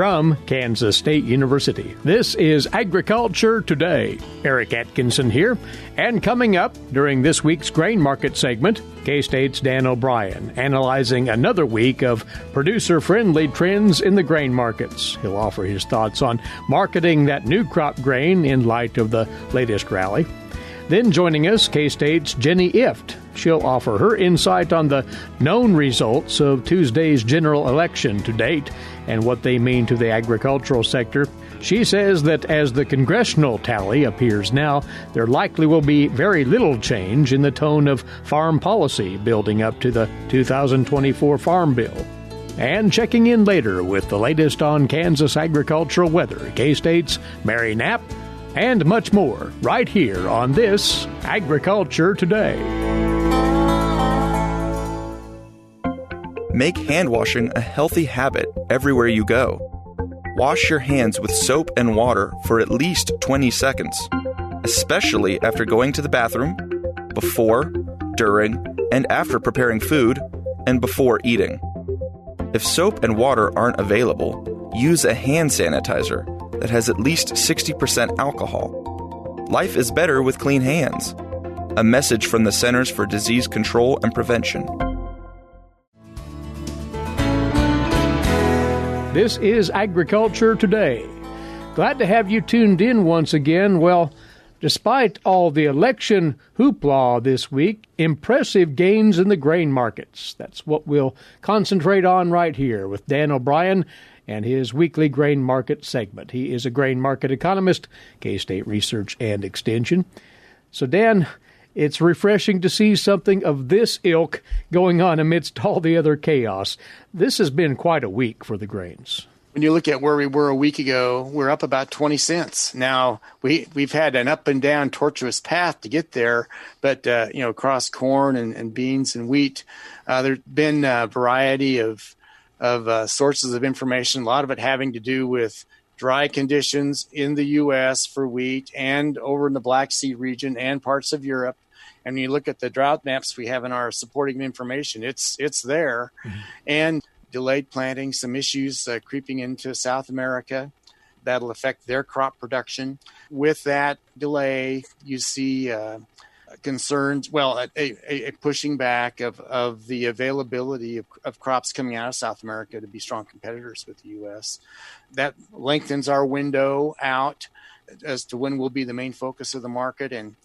from Kansas State University. This is Agriculture Today. Eric Atkinson here. And coming up during this week's grain market segment, K-State's Dan O'Brien analyzing another week of producer-friendly trends in the grain markets. He'll offer his thoughts on marketing that new crop grain in light of the latest rally. Then joining us, K-State's Jenny Ifft. She'll offer her insight on the known results of Tuesday's general election to date and what they mean to the agricultural sector. She says that as the congressional tally appears now, there likely will be very little change in the tone of farm policy building up to the 2024 Farm Bill. And checking in later with the latest on Kansas agricultural weather, K-State's Mary Knapp, and much more right here on this Agriculture Today. Make hand washing a healthy habit everywhere you go. Wash your hands with soap and water for at least 20 seconds, especially after going to the bathroom, before, during, and after preparing food, and before eating. If soap and water aren't available, use a hand sanitizer that has at least 60% alcohol. Life is better with clean hands. A message from the Centers for Disease Control and Prevention. This is Agriculture Today. Glad to have you tuned in once again. Well, despite all the election hoopla this week, impressive gains in the grain markets. That's what we'll concentrate on right here with Dan O'Brien and his weekly grain market segment. He is a grain market economist, K-State Research and Extension. So, Dan, it's refreshing to see something of this ilk going on amidst all the other chaos. This has been quite a week for the grains. When you look at where we were a week ago, we're up about 20 cents. Now, we've had an up and down tortuous path to get there, but, across corn and beans and wheat, there's been a variety of sources of information, a lot of it having to do with dry conditions in the U.S. for wheat and over in the Black Sea region and parts of Europe. And when you look at the drought maps we have in our supporting information, it's there. Mm-hmm. And delayed planting, some issues creeping into South America that'll affect their crop production. With that delay, you see concerns, a pushing back of the availability of crops coming out of South America to be strong competitors with the U.S. That lengthens our window out as to when will be the main focus of the market. And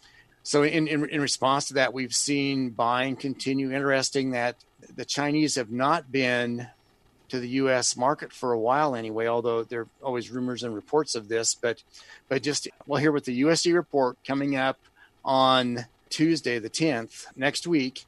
so in response to that, we've seen buying continue. Interesting that the Chinese have not been to the U.S. market for a while anyway, although there are always rumors and reports of this. But here with the USDA report coming up on Tuesday, the 10th, next week,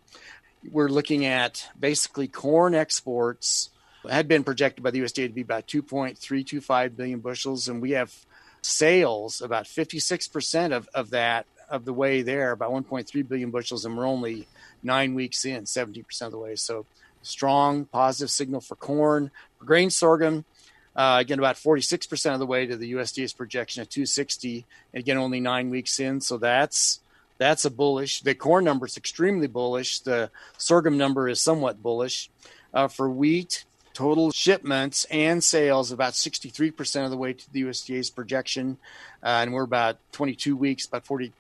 we're looking at basically corn exports had been projected by the USDA to be about 2.325 billion bushels, and we have sales about 56% of that, of the way there, about 1.3 billion bushels, and we're only 9 weeks in, 70% of the way. So strong positive signal for corn. For grain sorghum, again, about 46% of the way to the USDA's projection of 260, and again, only 9 weeks in. So that's a bullish. The corn number is extremely bullish. The sorghum number is somewhat bullish. For wheat, total shipments and sales about 63% of the way to the USDA's projection, and we're about 22 weeks, about 42%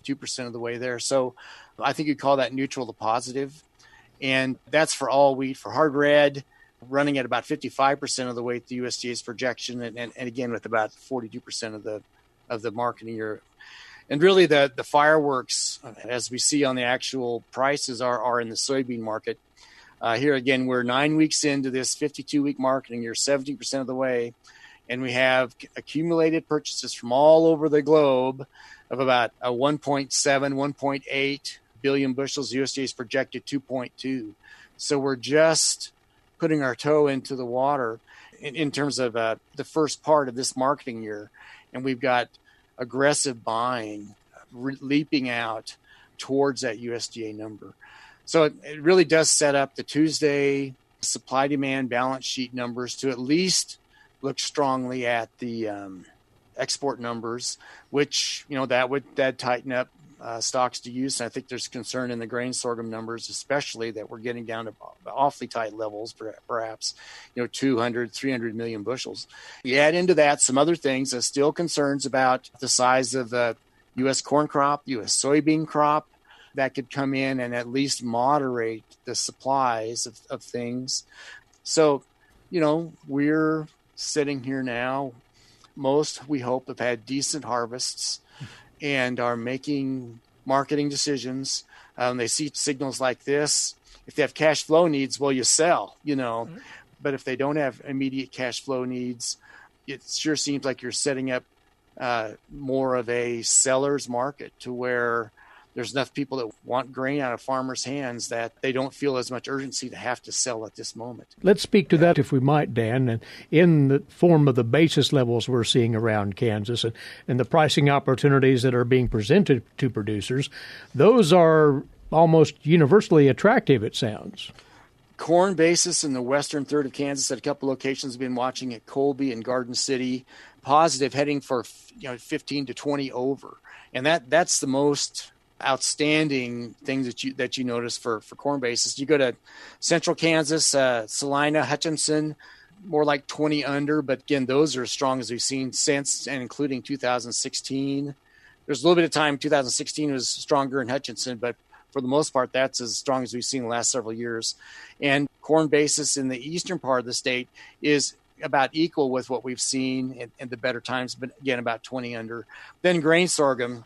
of the way there. So I think you'd call that neutral to positive, and that's for all wheat. For hard red, running at about 55% of the way to the USDA's projection, and again with about 42% of the marketing year. And really the fireworks, as we see on the actual prices, are in the soybean market. Here again, we're 9 weeks into this 52-week marketing year, 70% of the way, and we have accumulated purchases from all over the globe of about 1.7, 1.8 billion bushels. USDA is projected 2.2. So we're just putting our toe into the water in terms of the first part of this marketing year, and we've got aggressive buying leaping out towards that USDA number. So it really does set up the Tuesday supply-demand balance sheet numbers to at least look strongly at the export numbers, which, that'd tighten up stocks to use. And I think there's concern in the grain sorghum numbers, especially that we're getting down to awfully tight levels, perhaps, 200, 300 million bushels. You add into that some other things, still concerns about the size of the U.S. corn crop, U.S. soybean crop, that could come in and at least moderate the supplies of things. So, we're sitting here now. Most, we hope, have had decent harvests and are making marketing decisions. They see signals like this. If they have cash flow needs, well, you sell, But if they don't have immediate cash flow needs, it sure seems like you're setting up more of a seller's market to where there's enough people that want grain out of farmers' hands that they don't feel as much urgency to have to sell at this moment. Let's speak to that, if we might, Dan, and in the form of the basis levels we're seeing around Kansas and the pricing opportunities that are being presented to producers. Those are almost universally attractive, it sounds. Corn basis in the western third of Kansas at a couple locations have been watching at Colby and Garden City, positive, heading for 15 to 20 over. And that's the most outstanding things that you notice for corn basis. You go to central Kansas, Salina, Hutchinson, more like 20 under, but again, those are as strong as we've seen since and including 2016. There's a little bit of time 2016 was stronger in Hutchinson, but for the most part, that's as strong as we've seen the last several years. And corn basis in the eastern part of the state is about equal with what we've seen in the better times, but again, about 20 under. Then grain sorghum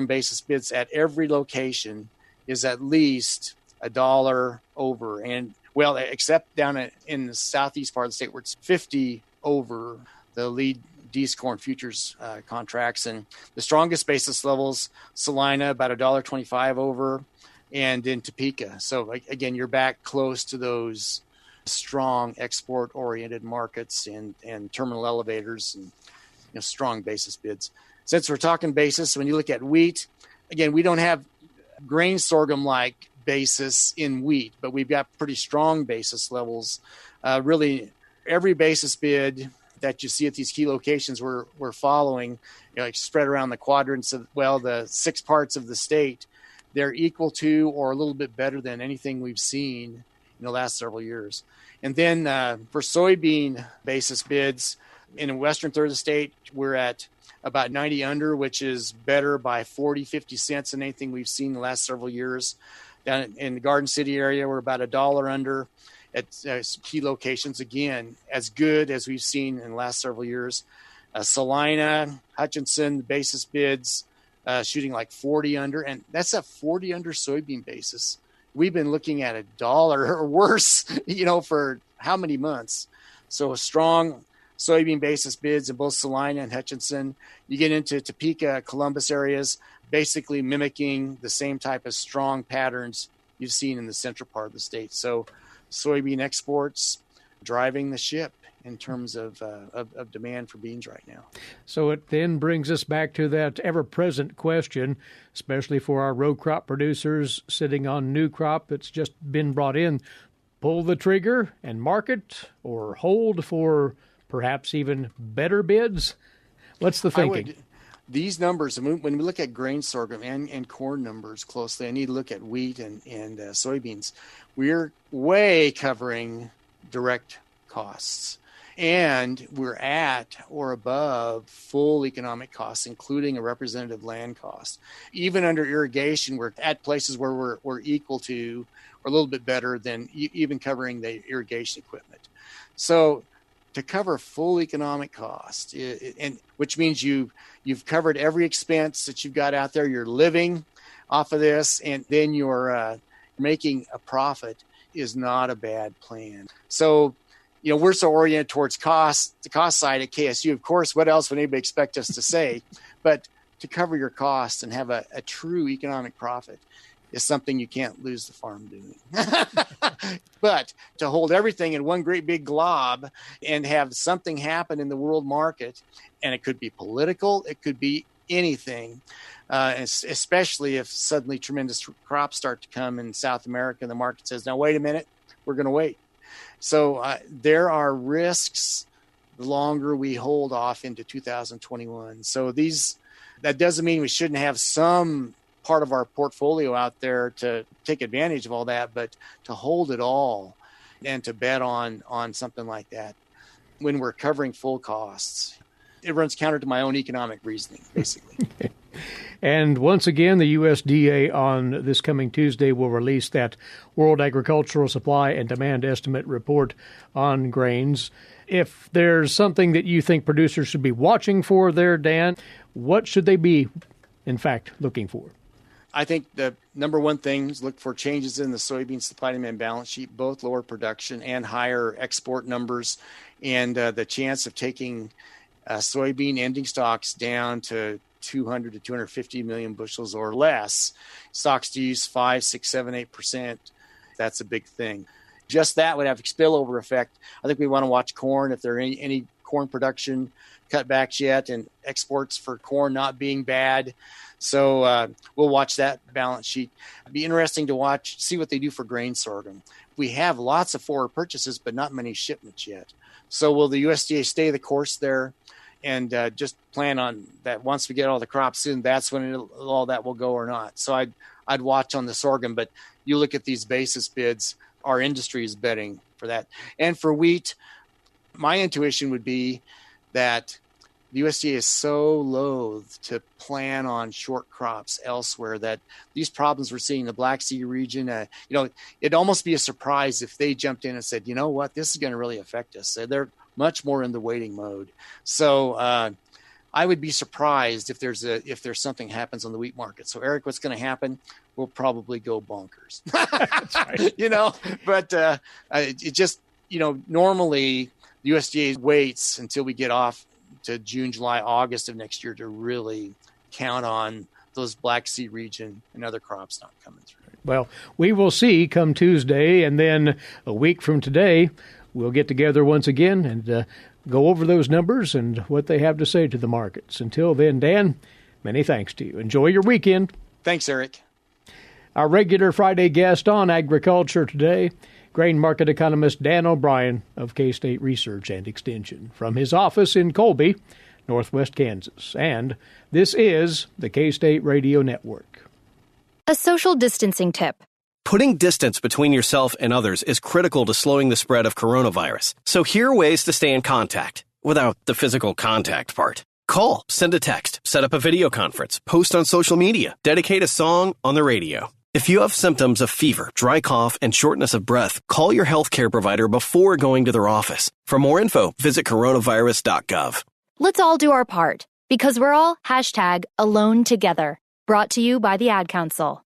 basis bids at every location is at least $1 over. And well, except down in the southeast part of the state where it's 50 over the lead D's corn futures contracts. And the strongest basis levels, Salina, about $1.25 over, and in Topeka. So again, you're back close to those strong export-oriented markets and terminal elevators and strong basis bids. Since we're talking basis, when you look at wheat, again, we don't have grain sorghum-like basis in wheat, but we've got pretty strong basis levels. Really, every basis bid that you see at these key locations we're following, spread around the quadrants of, the 6 parts of the state, they're equal to or a little bit better than anything we've seen in the last several years. And then for soybean basis bids in the western third of the state, we're at about 90 under, which is better by 40, 50 cents than anything we've seen in the last several years. Down in the Garden City area, we're about $1 under at key locations. Again, as good as we've seen in the last several years. Salina, Hutchinson, basis bids shooting like 40 under, and that's a 40 under soybean basis. We've been looking at $1 or worse, for how many months? So a strong soybean basis bids in both Salina and Hutchinson. You get into Topeka, Columbus areas, basically mimicking the same type of strong patterns you've seen in the central part of the state. So soybean exports driving the ship in terms of demand for beans right now. So it then brings us back to that ever-present question, especially for our row crop producers sitting on new crop that's just been brought in. Pull the trigger and market, or hold for perhaps even better bids? What's the thinking? These numbers, when we look at grain sorghum and corn numbers closely, I need to look at wheat and soybeans. We're way covering direct costs. And we're at or above full economic costs, including a representative land cost. Even under irrigation, we're at places where we're equal to or a little bit better than even covering the irrigation equipment. So to cover full economic cost, and which means you've covered every expense that you've got out there, you're living off of this, and then you're making a profit, is not a bad plan. So, we're so oriented towards cost, the cost side at KSU. Of course, what else would anybody expect us to say? But to cover your costs and have a true economic profit is something you can't lose the farm doing. But to hold everything in one great big glob and have something happen in the world market, and it could be political, it could be anything, especially if suddenly tremendous crops start to come in South America and the market says, now, wait a minute, we're going to wait. So there are risks the longer we hold off into 2021. So that doesn't mean we shouldn't have some part of our portfolio out there to take advantage of all that, but to hold it all and to bet on something like that when we're covering full costs, it runs counter to my own economic reasoning, basically. And once again, the USDA on this coming Tuesday will release that World Agricultural Supply and Demand Estimate report on grains. If there's something that you think producers should be watching for there, Dan, what should they be, in fact, looking for? I think the number one thing is look for changes in the soybean supply and demand balance sheet, both lower production and higher export numbers, and the chance of taking soybean ending stocks down to 200 to 250 million bushels or less. Stocks to use 5, 6, 7, 8%. That's a big thing. Just that would have a spillover effect. I think we want to watch corn, if there are any corn production cutbacks yet, and exports for corn not being bad. So we'll watch that balance sheet. It'd be interesting to see what they do for grain sorghum. We have lots of forward purchases, but not many shipments yet. So will the USDA stay the course there and just plan on that once we get all the crops in, that's when all that will go or not? So I'd watch on the sorghum, but you look at these basis bids, our industry is betting for that. And for wheat, my intuition would be that the USDA is so loath to plan on short crops elsewhere that these problems we're seeing in the Black Sea region, it'd almost be a surprise if they jumped in and said, you know what, this is going to really affect us. So they're much more in the waiting mode. So I would be surprised if there's something happens on the wheat market. So Eric, what's going to happen? We'll probably go bonkers. That's right. But it just, normally the USDA waits until we get off to June, July, August of next year to really count on those Black Sea region and other crops not coming through. Well, we will see come Tuesday, and then a week from today, we'll get together once again and go over those numbers and what they have to say to the markets. Until then, Dan, many thanks to you. Enjoy your weekend. Thanks, Eric. Our regular Friday guest on Agriculture Today, grain market economist Dan O'Brien of K-State Research and Extension, from his office in Colby, Northwest Kansas. And this is the K-State Radio Network. A social distancing tip. Putting distance between yourself and others is critical to slowing the spread of coronavirus. So here are ways to stay in contact without the physical contact part. Call, send a text, set up a video conference, post on social media, dedicate a song on the radio. If you have symptoms of fever, dry cough, and shortness of breath, call your healthcare provider before going to their office. For more info, visit coronavirus.gov. Let's all do our part, because we're all #AloneTogether. Brought to you by the Ad Council.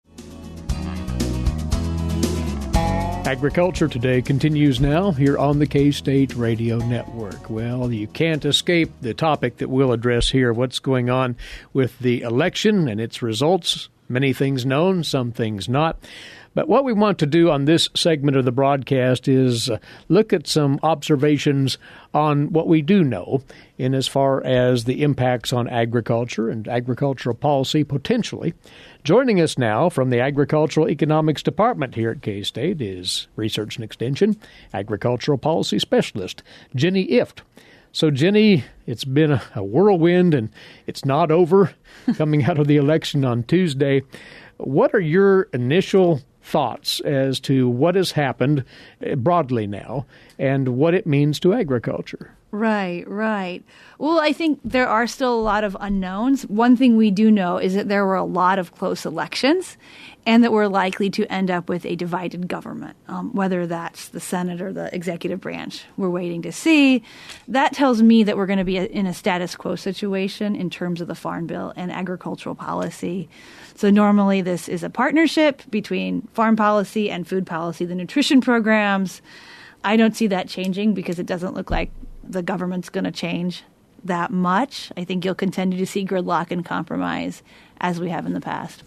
Agriculture Today continues now here on the K-State Radio Network. Well, you can't escape the topic that we'll address here, what's going on with the election and its results. Many things known, some things not. But what we want to do on this segment of the broadcast is look at some observations on what we do know in as far as the impacts on agriculture and agricultural policy potentially. Joining us now from the Agricultural Economics Department here at K-State is Research and Extension Agricultural Policy Specialist Jenny Ifft. So, Jenny, it's been a whirlwind, and it's not over coming out of the election on Tuesday. What are your initial thoughts as to what has happened broadly now and what it means to agriculture? Right. Well, I think there are still a lot of unknowns. One thing we do know is that there were a lot of close elections and that we're likely to end up with a divided government, whether that's the Senate or the executive branch. We're waiting to see. That tells me that we're going to be in a status quo situation in terms of the Farm Bill and agricultural policy. So normally this is a partnership between farm policy and food policy, the nutrition programs. I don't see that changing because it doesn't look like the government's going to change that much. I think you'll continue to see gridlock and compromise as we have in the past.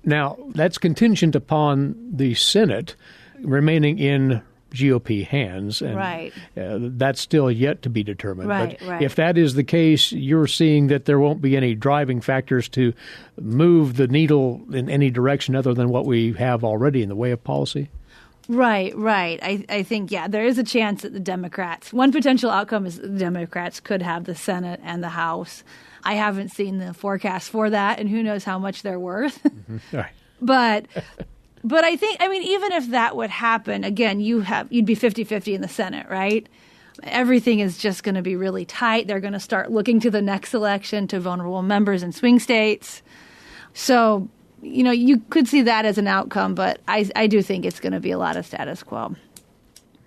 Now, that's contingent upon the Senate remaining in GOP hands, and right. That's still yet to be determined. Right. If that is the case, you're seeing that there won't be any driving factors to move the needle in any direction other than what we have already in the way of policy? Right. I think, there is a chance that the Democrats, one potential outcome is the Democrats could have the Senate and the House. I haven't seen the forecast for that, and who knows how much they're worth. Mm-hmm. Right. But I think, even if that would happen, again, you'd be 50-50 in the Senate, right? Everything is just going to be really tight. They're going to start looking to the next election, to vulnerable members in swing states. So, you could see that as an outcome, but I do think it's going to be a lot of status quo.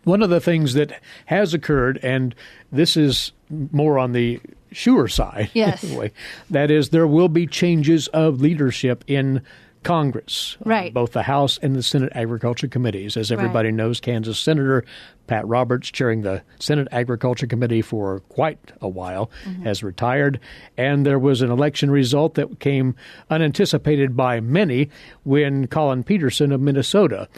One of the things that has occurred, and this is more on the sure side, yes. Anyway, that is there will be changes of leadership in Congress, right. Both the House and the Senate Agriculture Committees. As everybody knows, Kansas Senator Pat Roberts, chairing the Senate Agriculture Committee for quite a while, has retired. And there was an election result that came unanticipated by many when Colin Peterson of Minnesota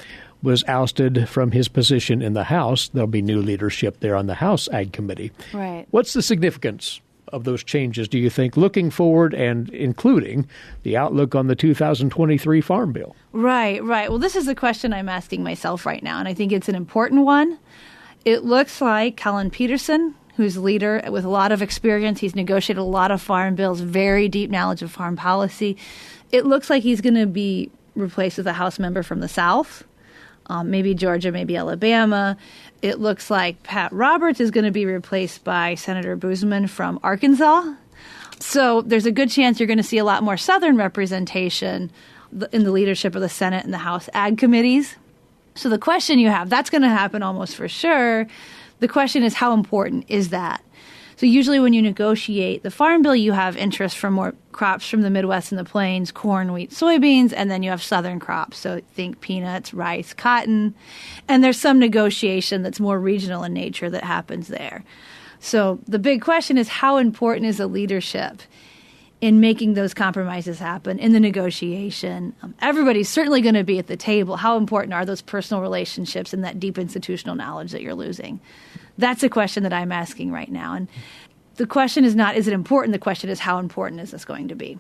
was ousted from his position in the House. There'll be new leadership there on the House Ag Committee. Right. What's the significance of those changes, do you think, looking forward and including the outlook on the 2023 Farm Bill? Right. Well, this is a question I'm asking myself right now, and I think it's an important one. It looks like Colin Peterson, who's a leader with a lot of experience, he's negotiated a lot of farm bills, very deep knowledge of farm policy. It looks like he's going to be replaced with a House member from the South. Maybe Georgia, maybe Alabama. It looks like Pat Roberts is going to be replaced by Senator Boozman from Arkansas. So there's a good chance you're going to see a lot more Southern representation in the leadership of the Senate and the House Ag Committees. So the question you have, that's going to happen almost for sure. The question is, how important is that? So usually when you negotiate the Farm Bill, you have interest from more crops from the Midwest and the Plains, corn, wheat, soybeans, and then you have Southern crops. So think peanuts, rice, cotton. And there's some negotiation that's more regional in nature that happens there. So the big question is, how important is the leadership in making those compromises happen in the negotiation? Everybody's certainly going to be at the table. How important are those personal relationships and that deep institutional knowledge that you're losing? That's a question that I'm asking right now. And the question is not, is it important? The question is, how important is this going to be?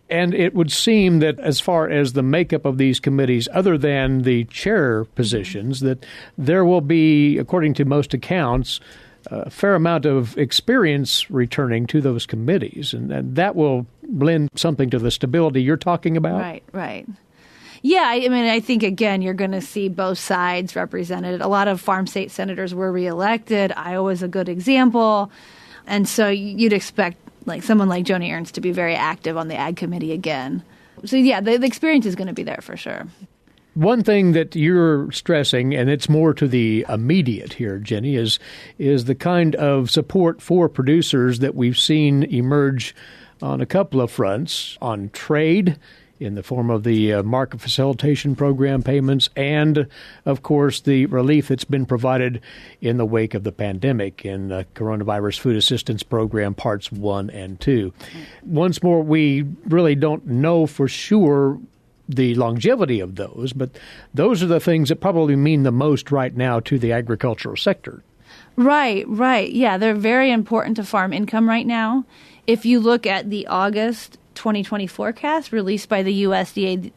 And it would seem that as far as the makeup of these committees, other than the chair positions, that there will be, according to most accounts, a fair amount of experience returning to those committees. And that will lend something to the stability you're talking about. Right. Yeah, I think, again, you're going to see both sides represented. A lot of farm state senators were reelected. Iowa's a good example. And so you'd expect someone like Joni Ernst to be very active on the Ag Committee again. So, yeah, the experience is going to be there for sure. One thing that you're stressing, and it's more to the immediate here, Jenny, is the kind of support for producers that we've seen emerge on a couple of fronts, on trade, in the form of the market facilitation program payments, and, of course, the relief that's been provided in the wake of the pandemic in the Coronavirus Food Assistance Program Parts 1 and 2. Once more, we really don't know for sure the longevity of those, but those are the things that probably mean the most right now to the agricultural sector. Right. Yeah, they're very important to farm income right now. If you look at the August 2020 forecast released by the USDA,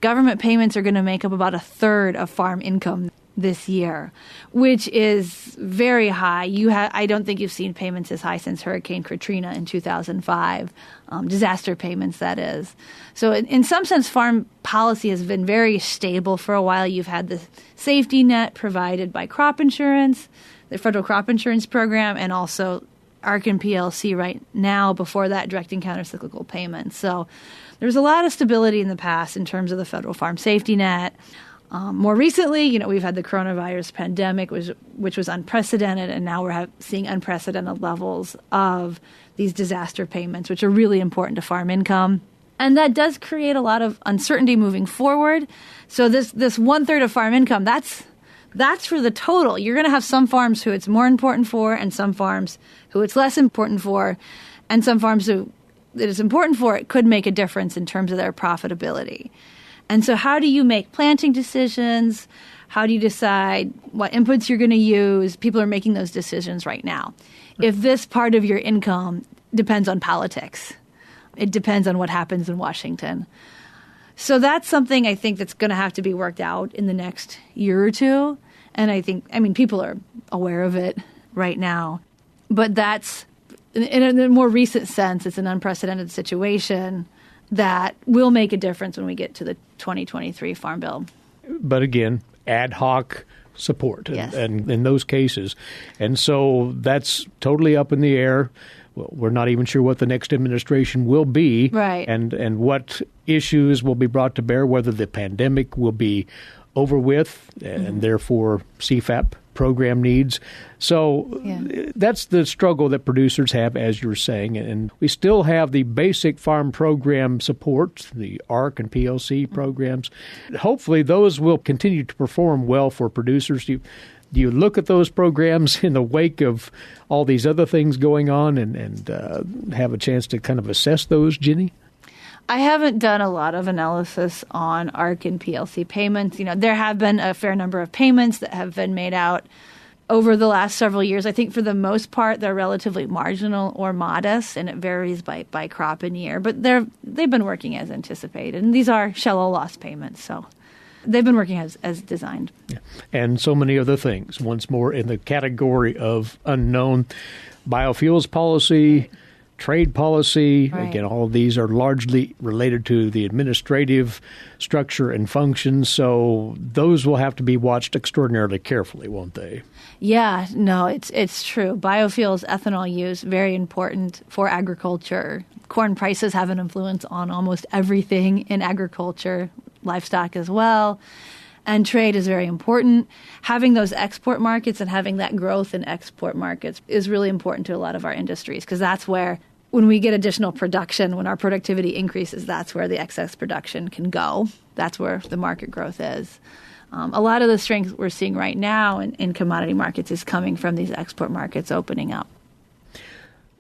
government payments are going to make up about a third of farm income this year, which is very high. I don't think you've seen payments as high since Hurricane Katrina in 2005, disaster payments, that is. So in some sense, farm policy has been very stable for a while. You've had the safety net provided by crop insurance, the federal crop insurance program, and also ARC and PLC right now, before that, directing countercyclical payments. So there's a lot of stability in the past in terms of the federal farm safety net. More recently, we've had the coronavirus pandemic, which was unprecedented, and now we're seeing unprecedented levels of these disaster payments, which are really important to farm income. And that does create a lot of uncertainty moving forward. So this one-third of farm income, that's for the total. You're going to have some farms who it's more important for, and some farms who it's less important for, and some farms who it is important for. It could make a difference in terms of their profitability. And so how do you make planting decisions? How do you decide what inputs you're going to use? People are making those decisions right now. If this part of your income depends on politics, it depends on what happens in Washington. So that's something I think that's going to have to be worked out in the next year or two. And I mean, people are aware of it right now. But that's, in a more recent sense, it's an unprecedented situation that will make a difference when we get to the 2023 Farm Bill. But again, ad hoc support Yes. and in those cases. And so that's totally up in the air. Well, we're not even sure what the next administration will be, right? And what issues will be brought to bear, whether the pandemic will be over with, and therefore CFAP program needs. So that's the struggle that producers have, as you're saying. And we still have the basic farm program support, the ARC and PLC programs. Hopefully those will continue to perform well for producers. Do you look at those programs in the wake of all these other things going on and have a chance to kind of assess those, Jenny? I haven't done a lot of analysis on ARC and PLC payments. There have been a fair number of payments that have been made out over the last several years. I think for the most part, they're relatively marginal or modest, and it varies by crop and year. But they've been working as anticipated, and these are shallow loss payments, so they've been working as designed. Yeah. And so many other things. Once more in the category of unknown, biofuels policy, trade policy. Right. Again, all of these are largely related to the administrative structure and functions, so those will have to be watched extraordinarily carefully, won't they? Yeah, no, it's true. Biofuels, ethanol use, very important for agriculture. Corn prices have an influence on almost everything in agriculture, livestock as well. And trade is very important. Having those export markets and having that growth in export markets is really important to a lot of our industries, because that's where, when we get additional production, when our productivity increases, that's where the excess production can go. That's where the market growth is. A lot of the strength we're seeing right now in commodity markets is coming from these export markets opening up.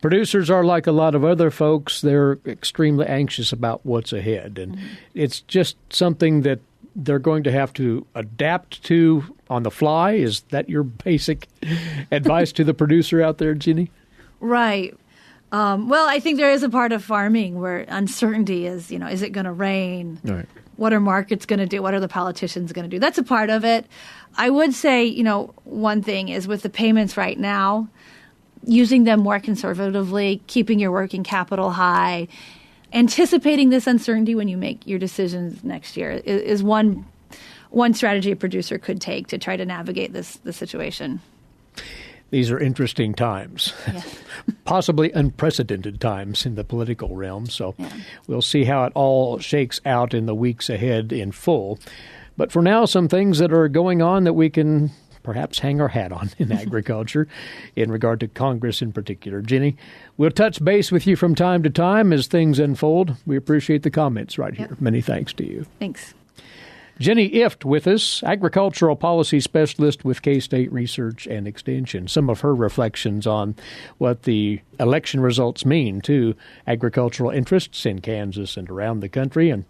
Producers are like a lot of other folks. They're extremely anxious about what's ahead. And it's just something that they're going to have to adapt to on the fly. Is that your basic advice to the producer out there, Jenny? Right. Well, I think there is a part of farming where uncertainty is, is it going to rain? Right. What are markets going to do? What are the politicians going to do? That's a part of it. I would say, one thing is with the payments right now, using them more conservatively, keeping your working capital high, anticipating this uncertainty when you make your decisions next year is one strategy a producer could take to try to navigate this situation. These are interesting times, possibly unprecedented times in the political realm. So we'll see how it all shakes out in the weeks ahead in full. But for now, some things that are going on that we can perhaps hang our hat on in agriculture in regard to Congress in particular. Jenny, we'll touch base with you from time to time as things unfold. We appreciate the comments right here. Many thanks to you. Thanks. Jenny Ifft with us, agricultural policy specialist with K-State Research and Extension. Some of her reflections on what the election results mean to agricultural interests in Kansas and around the country. And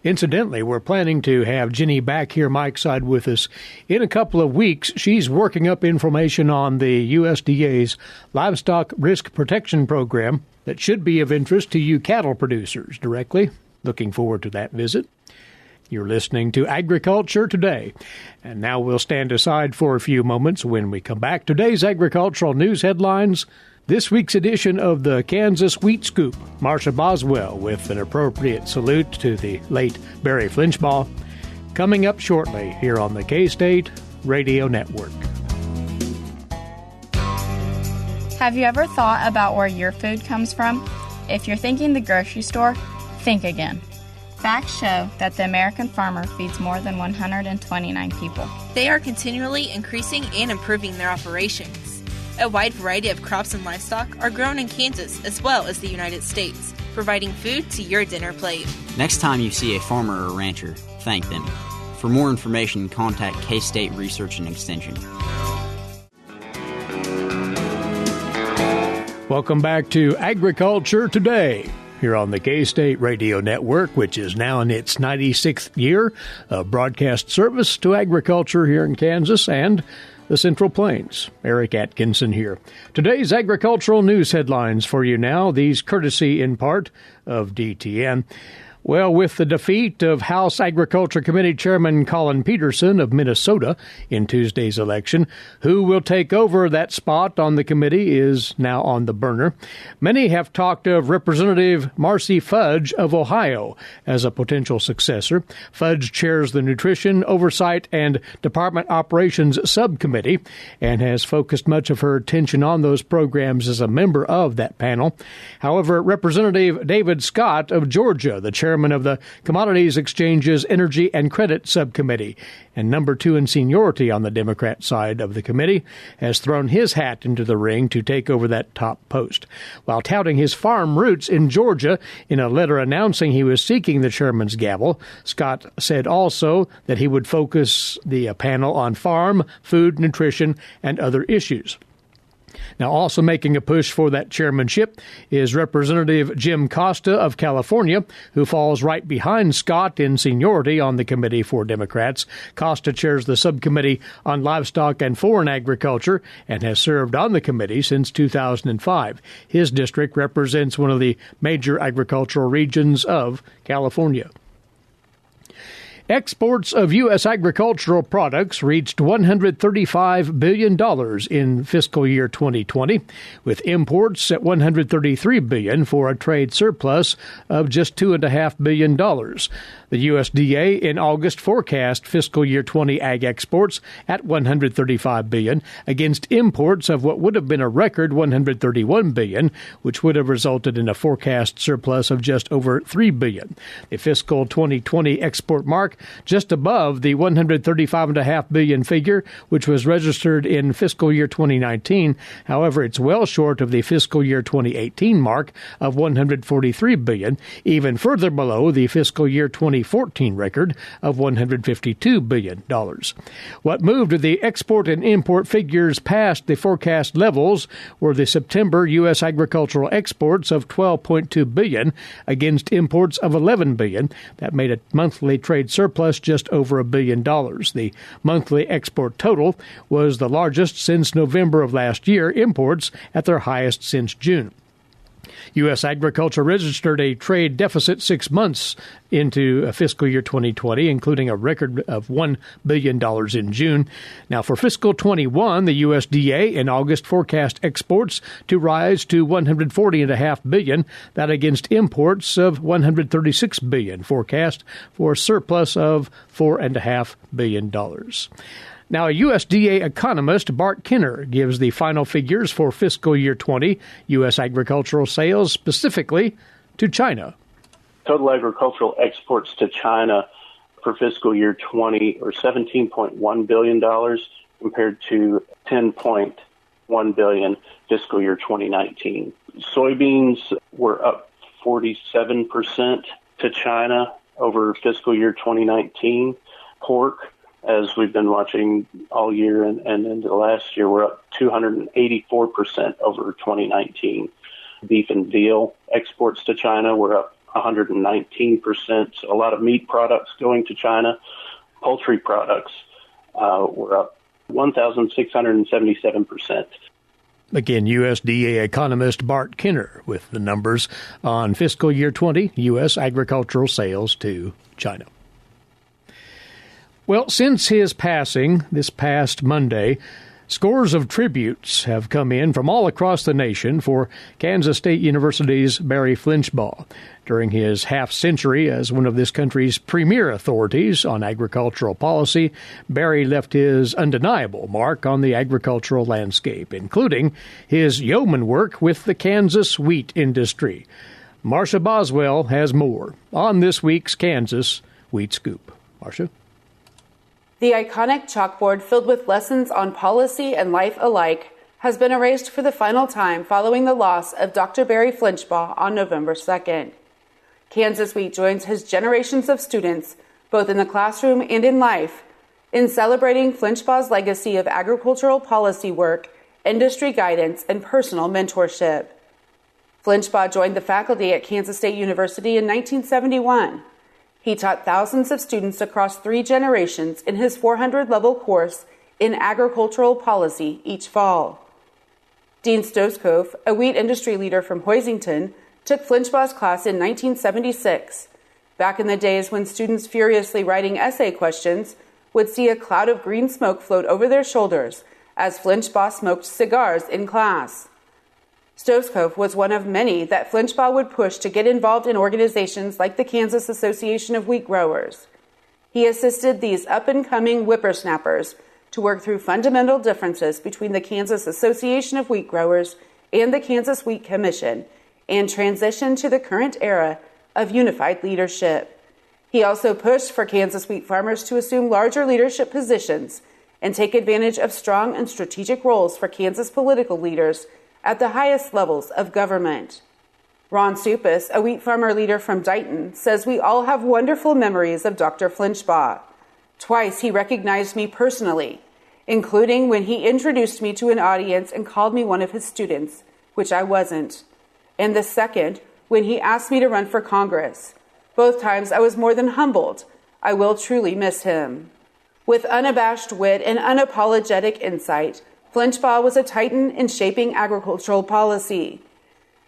incidentally, we're planning to have Jenny back here, Mike's side, with us in a couple of weeks. She's working up information on the USDA's Livestock Risk Protection Program that should be of interest to you cattle producers directly. Looking forward to that visit. You're listening to Agriculture Today. And now we'll stand aside for a few moments. When we come back, today's agricultural news headlines. This week's edition of the Kansas Wheat Scoop. Marsha Boswell with an appropriate salute to the late Barry Flinchbaugh. Coming up shortly here on the K-State Radio Network. Have you ever thought about where your food comes from? If you're thinking the grocery store, think again. Facts show that the American farmer feeds more than 129 people. They are continually increasing and improving their operations. A wide variety of crops and livestock are grown in Kansas as well as the United States, providing food to your dinner plate. Next time you see a farmer or rancher, thank them. For more information, contact K-State Research and Extension. Welcome back to Agriculture Today, here on the K-State Radio Network, which is now in its 96th year of broadcast service to agriculture here in Kansas and the Central Plains. Eric Atkinson here. Today's agricultural news headlines for you now, these courtesy in part of DTN. Well, with the defeat of House Agriculture Committee Chairman Colin Peterson of Minnesota in Tuesday's election, who will take over that spot on the committee is now on the burner. Many have talked of Representative Marcy Fudge of Ohio as a potential successor. Fudge chairs the Nutrition, Oversight, and Department Operations Subcommittee and has focused much of her attention on those programs as a member of that panel. However, Representative David Scott of Georgia, the chairman of the Commodities Exchanges Energy and Credit Subcommittee, and number 2 in seniority on the Democrat side of the committee, has thrown his hat into the ring to take over that top post. While touting his farm roots in Georgia in a letter announcing he was seeking the chairman's gavel, Scott said also that he would focus the panel on farm, food, nutrition, and other issues. Now, also making a push for that chairmanship is Representative Jim Costa of California, who falls right behind Scott in seniority on the committee for Democrats. Costa chairs the subcommittee on livestock and foreign agriculture and has served on the committee since 2005. His district represents one of the major agricultural regions of California. Exports of U.S. agricultural products reached $135 billion in fiscal year 2020, with imports at $133 billion for a trade surplus of just $2.5 billion. The USDA in August forecast fiscal year 20 ag exports at $135 billion against imports of what would have been a record $131 billion, which would have resulted in a forecast surplus of just over $3 billion. The fiscal 2020 export mark just above the $135.5 billion figure, which was registered in fiscal year 2019. However, it's well short of the fiscal year 2018 mark of $143 billion, even further below the fiscal year 2014 record of $152 billion. What moved the export and import figures past the forecast levels were the September U.S. agricultural exports of $12.2 billion against imports of $11 billion. That made a monthly trade surplus just over $1 billion. The monthly export total was the largest since November of last year, imports at their highest since June. U.S. agriculture registered a trade deficit 6 months into fiscal year 2020, including a record of $1 billion in June. Now, for fiscal 21, the USDA in August forecast exports to rise to $140.5 billion, that against imports of $136 billion, forecast for a surplus of $4.5 billion. Now, a USDA economist, Bart Kinner, gives the final figures for fiscal year 20 U.S. agricultural sales, specifically to China. Total agricultural exports to China for fiscal year 20 are $17.1 billion compared to $10.1 billion fiscal year 2019. Soybeans were up 47% to China over fiscal year 2019. Pork, as we've been watching all year and into last year, we're up 284% over 2019. Beef and veal exports to China were up 119%. A lot of meat products going to China. Poultry products were up 1,677%. Again, USDA economist Bart Kinner with the numbers on fiscal year 20 U.S. agricultural sales to China. Well, since his passing this past Monday, scores of tributes have come in from all across the nation for Kansas State University's Barry Flinchbaugh. During his half-century as one of this country's premier authorities on agricultural policy, Barry left his undeniable mark on the agricultural landscape, including his yeoman work with the Kansas wheat industry. Marcia Boswell has more on this week's Kansas Wheat Scoop. Marcia? The iconic chalkboard filled with lessons on policy and life alike has been erased for the final time following the loss of Dr. Barry Flinchbaugh on November 2nd. Kansas Wheat joins his generations of students, both in the classroom and in life, in celebrating Flinchbaugh's legacy of agricultural policy work, industry guidance, and personal mentorship. Flinchbaugh joined the faculty at Kansas State University in 1971. He taught thousands of students across 3 generations in his 400-level course in agricultural policy each fall. Dean Stoskov, a wheat industry leader from Hoisington, took Flinchbaugh's class in 1976. Back in the days when students furiously writing essay questions would see a cloud of green smoke float over their shoulders as Flinchbaugh smoked cigars in class. Stoveskov was one of many that Flinchbaugh would push to get involved in organizations like the Kansas Association of Wheat Growers. He assisted these up-and-coming whippersnappers to work through fundamental differences between the Kansas Association of Wheat Growers and the Kansas Wheat Commission and transition to the current era of unified leadership. He also pushed for Kansas wheat farmers to assume larger leadership positions and take advantage of strong and strategic roles for Kansas political leaders at the highest levels of government. Ron Supis, a wheat farmer leader from Dighton, says we all have wonderful memories of Dr. Flinchbaugh. Twice he recognized me personally, including when he introduced me to an audience and called me one of his students, which I wasn't. And the second, when he asked me to run for Congress. Both times I was more than humbled. I will truly miss him. With unabashed wit and unapologetic insight, Flinchbaugh was a titan in shaping agricultural policy.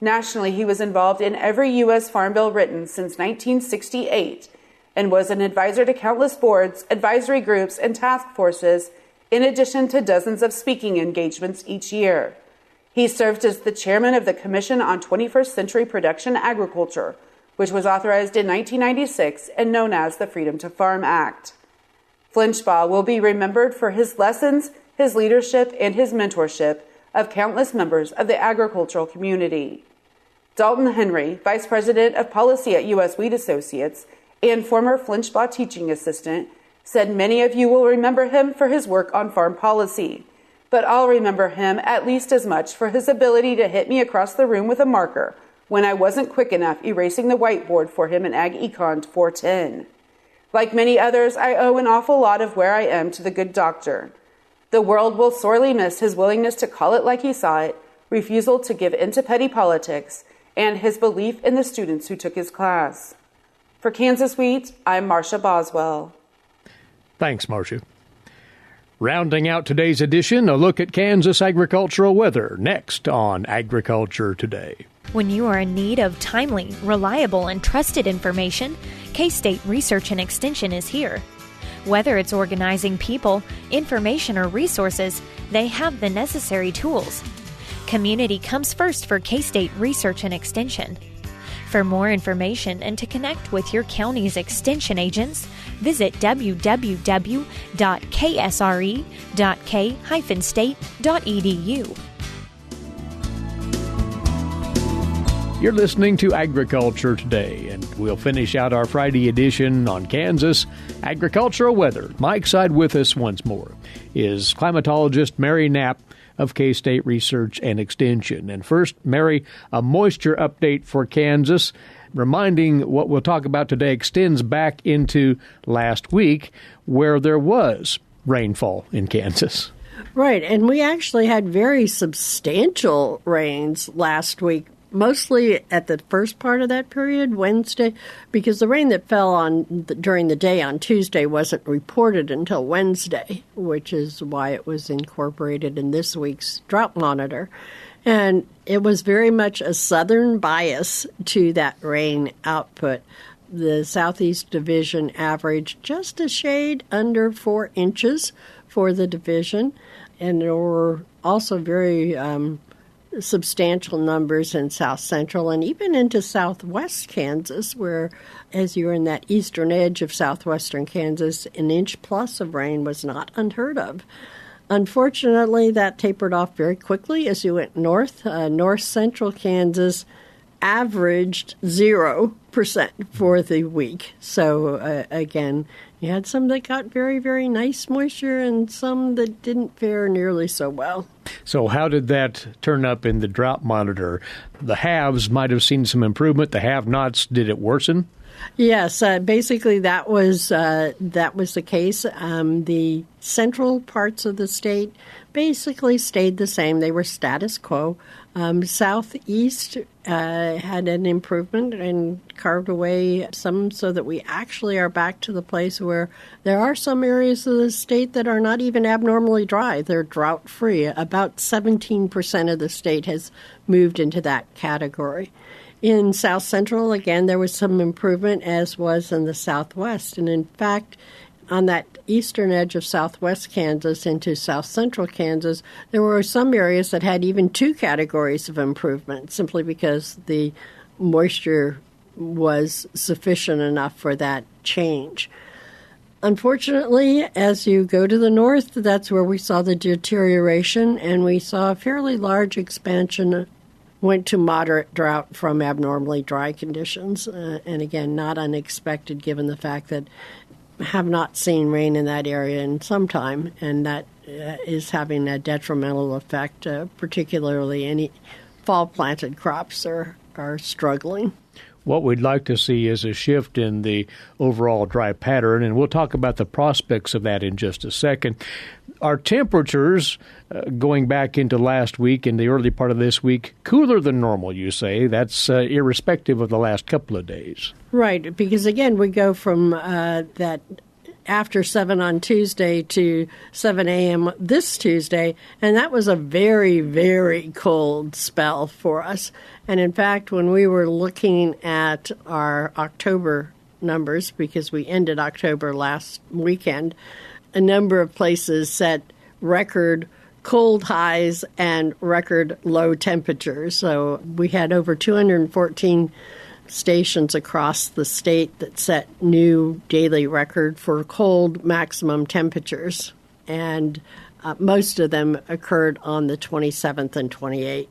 Nationally, he was involved in every U.S. Farm Bill written since 1968 and was an advisor to countless boards, advisory groups, and task forces, in addition to dozens of speaking engagements each year. He served as the chairman of the Commission on 21st Century Production Agriculture, which was authorized in 1996 and known as the Freedom to Farm Act. Flinchbaugh will be remembered for his lessons, his leadership, and his mentorship of countless members of the agricultural community. Dalton Henry, Vice President of Policy at U.S. Wheat Associates and former Flinchbaugh teaching assistant, said many of you will remember him for his work on farm policy, but I'll remember him at least as much for his ability to hit me across the room with a marker when I wasn't quick enough erasing the whiteboard for him in Ag Econ 410. Like many others, I owe an awful lot of where I am to the good doctor. The world will sorely miss his willingness to call it like he saw it, refusal to give in to petty politics, and his belief in the students who took his class. For Kansas Wheat, I'm Marcia Boswell. Thanks, Marcia. Rounding out today's edition, a look at Kansas agricultural weather, next on Agriculture Today. When you are in need of timely, reliable, and trusted information, K-State Research and Extension is here. Whether it's organizing people, information, or resources, they have the necessary tools. Community comes first for K-State Research and Extension. For more information and to connect with your county's extension agents, visit www.ksre.k-state.edu. You're listening to Agriculture Today, and we'll finish out our Friday edition on Kansas agricultural weather. Mike side with us once more is climatologist Mary Knapp of K-State Research and Extension. And first, Mary, a moisture update for Kansas, reminding what we'll talk about today extends back into last week where there was rainfall in Kansas. Right, and we actually had very substantial rains last week, mostly at the first part of that period, Wednesday, because the rain that fell during the day on Tuesday wasn't reported until Wednesday, which is why it was incorporated in this week's drought monitor. And it was very much a southern bias to that rain output. The Southeast Division averaged just a shade under 4 inches for the division, and there were also very substantial numbers in south central and even into southwest Kansas, where, as you're in that eastern edge of southwestern Kansas, an inch plus of rain was not unheard of. Unfortunately, that tapered off very quickly as you went north. North central Kansas averaged 0% for the week. So, again, you had some that got very, very nice moisture and some that didn't fare nearly so well. So how did that turn up in the drought monitor? The haves might have seen some improvement. The have-nots, did it worsen? Yes, basically that was the case. The central parts of the state basically stayed the same. They were status quo. Southeast had an improvement and carved away some so that we actually are back to the place where there are some areas of the state that are not even abnormally dry. They're drought-free. About 17% of the state has moved into that category. In South Central, again, there was some improvement, as was in the Southwest. And in fact, on that eastern edge of southwest Kansas into south central Kansas, there were some areas that had even 2 categories of improvement, simply because the moisture was sufficient enough for that change. Unfortunately, as you go to the north, that's where we saw the deterioration, and we saw a fairly large expansion went to moderate drought from abnormally dry conditions. And again, not unexpected given the fact that have not seen rain in that area in some time, and that is having a detrimental effect, particularly any fall-planted crops are struggling. What we'd like to see is a shift in the overall dry pattern, and we'll talk about the prospects of that in just a second. Our temperatures, going back into last week and the early part of this week, cooler than normal, you say. That's irrespective of the last couple of days. Right, because again, we go from that after 7 on Tuesday to 7 a.m. this Tuesday, and that was a very, very cold spell for us. And in fact, when we were looking at our October numbers, because we ended October last weekend, a number of places set record cold highs and record low temperatures. So we had over 214 stations across the state that set new daily record for cold maximum temperatures, and most of them occurred on the 27th and 28th.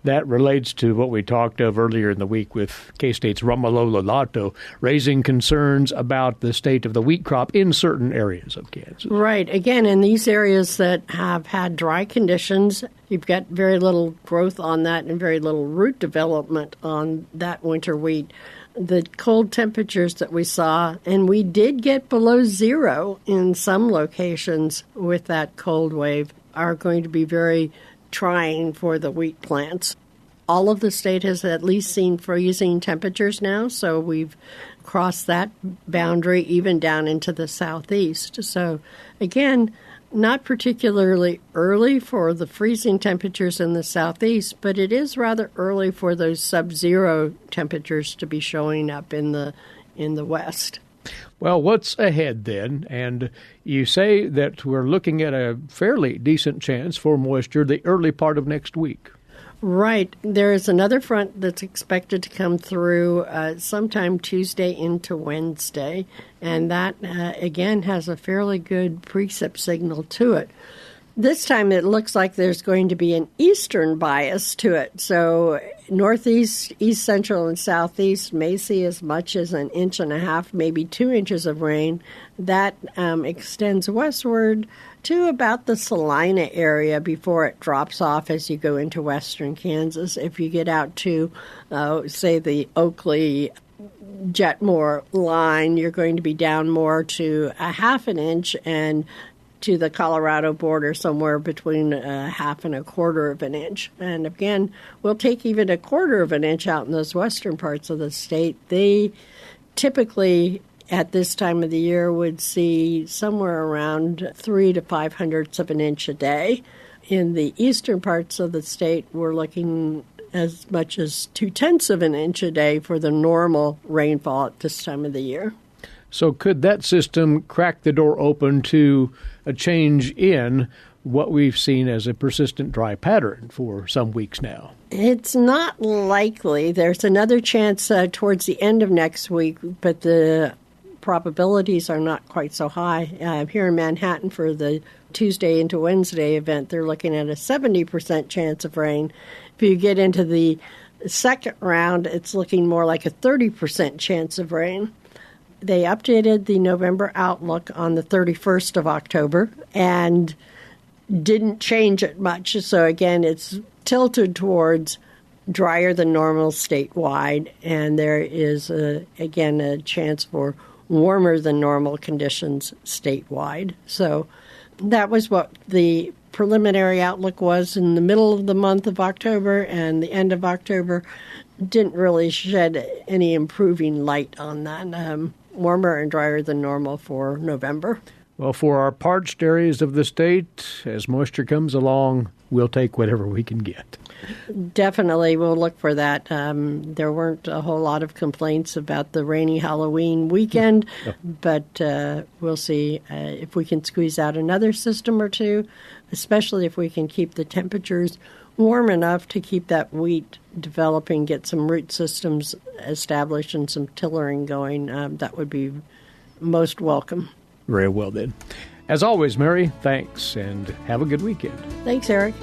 That relates to what we talked of earlier in the week with K-State's Romolo Lolato, raising concerns about the state of the wheat crop in certain areas of Kansas. Right. Again, in these areas that have had dry conditions, you've got very little growth on that and very little root development on that winter wheat. The cold temperatures that we saw, and we did get below zero in some locations with that cold wave, are going to be very trying for the wheat plants. All of the state has at least seen freezing temperatures now, so we've crossed that boundary even down into the southeast. So again, not particularly early for the freezing temperatures in the southeast, but it is rather early for those sub-zero temperatures to be showing up in the west. Well, what's ahead then? And you say that we're looking at a fairly decent chance for moisture the early part of next week. Right. There is another front that's expected to come through sometime Tuesday into Wednesday, and that, again, has a fairly good precip signal to it. This time it looks like there's going to be an eastern bias to it. So northeast, east central, and southeast may see as much as 1.5 inches, maybe 2 inches of rain. That extends westward to about the Salina area before it drops off as you go into western Kansas. If you get out to, say, the Oakley Jetmore line, you're going to be down more to 0.5 inch, and to the Colorado border somewhere between 0.5 and 1/4 inch. And again, we'll take even 1/4 inch out in those western parts of the state. They typically at this time of the year would see somewhere around 3 to 5/100 inch a day. In the eastern parts of the state, we're looking as much as 0.2 inch a day for the normal rainfall at this time of the year. So could that system crack the door open to a change in what we've seen as a persistent dry pattern for some weeks now? It's not likely. There's another chance towards the end of next week, but the probabilities are not quite so high. Here in Manhattan for the Tuesday into Wednesday event, they're looking at a 70% chance of rain. If you get into the second round, it's looking more like a 30% chance of rain. They updated the November outlook on the 31st of October and didn't change it much. So again, it's tilted towards drier than normal statewide, and there is, again, a chance for warmer than normal conditions statewide. So that was what the preliminary outlook was in the middle of the month of October, and the end of October didn't really shed any improving light on that. Warmer and drier than normal for November. Well, for our parched areas of the state, as moisture comes along, we'll take whatever we can get. Definitely, we'll look for that. There weren't a whole lot of complaints about the rainy Halloween weekend, but we'll see if we can squeeze out another system or two, especially if we can keep the temperatures warm enough to keep that wheat developing, get some root systems established and some tillering going. That would be most welcome. Very well then. As always, Mary, thanks, and have a good weekend. Thanks, Eric.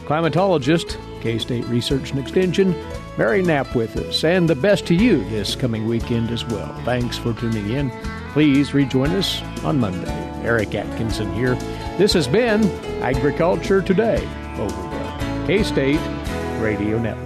Climatologist, K-State Research and Extension, Mary Knapp with us, and the best to you this coming weekend as well. Thanks for tuning in. Please rejoin us on Monday. Eric Atkinson here. This has been Agriculture Today over the K-State Radio Network.